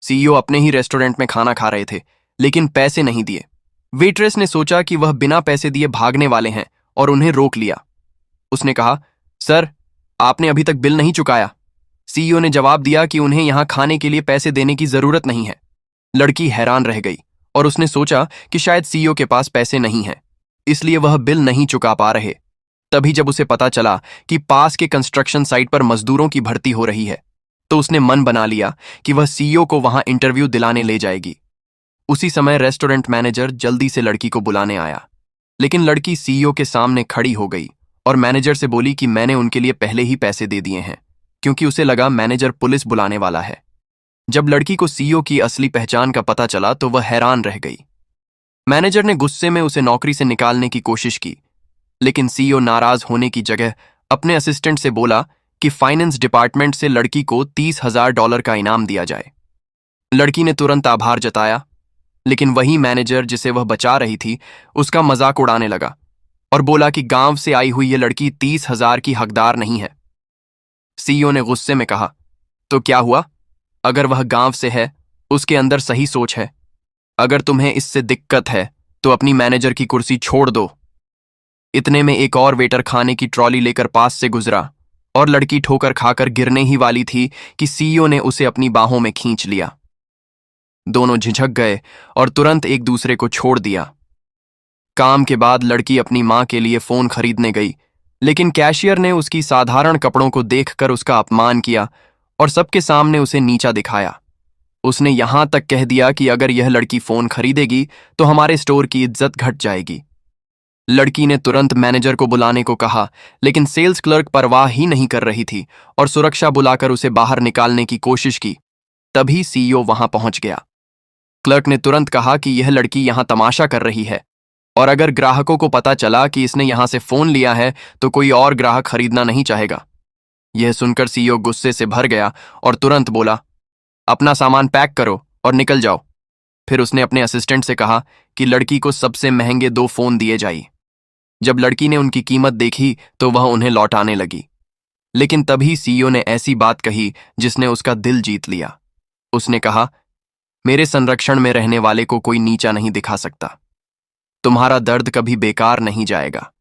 CEO अपने ही restaurant में खाना खा रहे थे, लेकिन पैसे नहीं दिए। वेट्रेस ने सोचा कि वह बिना पैसे दिए भागने वाले हैं और उन्हें रोक लिया। उसने कहा, सर, आपने अभी तक बिल नहीं चुकाया। सीईओ ने जवाब दिया कि उन्हें यहां खाने के लिए पैसे देने की जरूरत नहीं है। लड़की हैरान रह गई और उसने सोचा कि शायद सीईओ के पास पैसे नहीं हैं, इसलिए वह बिल नहीं चुका पा रहे। तभी जब उसे पता चला कि पास के कंस्ट्रक्शन साइट पर मजदूरों की भर्ती हो रही है, तो उसने मन बना लिया कि वह सीईओ को वहां इंटरव्यू दिलाने ले जाएगी। उसी समय रेस्टोरेंट मैनेजर जल्दी से लड़की को बुलाने आया, लेकिन लड़की सीईओ के सामने खड़ी हो गई और मैनेजर से बोली कि मैंने उनके लिए पहले ही पैसे दे दिए हैं, क्योंकि उसे लगा मैनेजर पुलिस बुलाने वाला है। जब लड़की को सीईओ की असली पहचान का पता चला तो वह हैरान रह गई। मैनेजर ने गुस्से में उसे नौकरी से निकालने की कोशिश की, लेकिन सीईओ नाराज होने की जगह अपने असिस्टेंट से बोला कि फाइनेंस डिपार्टमेंट से लड़की को $30,000 का इनाम दिया जाए। लड़की ने तुरंत आभार जताया, लेकिन वही मैनेजर जिसे वह बचा रही थी उसका मजाक उड़ाने लगा और बोला कि गांव से आई हुई यह लड़की 30,000 की हकदार नहीं है। सीईओ ने गुस्से में कहा, तो क्या हुआ? अगर वह गांव से है, उसके अंदर सही सोच है। अगर तुम्हें इससे दिक्कत है तो अपनी मैनेजर की कुर्सी छोड़ दो। इतने में एक और वेटर खाने की ट्रॉली लेकर पास से गुजरा और लड़की ठोकर खाकर गिरने ही वाली थी कि सीईओ ने उसे अपनी बाहों में खींच लिया। दोनों झिझक गए और तुरंत एक दूसरे को छोड़ दिया। काम के बाद लड़की अपनी मां के लिए फोन खरीदने गई, लेकिन कैशियर ने उसकी साधारण कपड़ों को देखकर उसका अपमान किया और सबके सामने उसे नीचा दिखाया। उसने यहां तक कह दिया कि अगर यह लड़की फोन खरीदेगी तो हमारे स्टोर की इज्जत घट जाएगी। लड़की ने तुरंत मैनेजर को बुलाने को कहा, लेकिन सेल्स क्लर्क परवाह ही नहीं कर रही थी और सुरक्षा बुलाकर उसे बाहर निकालने की कोशिश की। तभी सीईओ वहां पहुंच गया। क्लर्क ने तुरंत कहा कि यह लड़की यहां तमाशा कर रही है और अगर ग्राहकों को पता चला कि इसने यहां से फोन लिया है तो कोई और ग्राहक खरीदना नहीं चाहेगा। यह सुनकर सीईओ गुस्से से भर गया और तुरंत बोला, अपना सामान पैक करो और निकल जाओ। फिर उसने अपने असिस्टेंट से कहा कि लड़की को सबसे महंगे 2 फोन दिए जाए। जब लड़की ने उनकी कीमत देखी तो वह उन्हें लौटाने लगी, लेकिन तभी सीईओ ने ऐसी बात कही जिसने उसका दिल जीत लिया। उसने कहा, मेरे संरक्षण में रहने वाले को कोई नीचा नहीं दिखा सकता। तुम्हारा दर्द कभी बेकार नहीं जाएगा।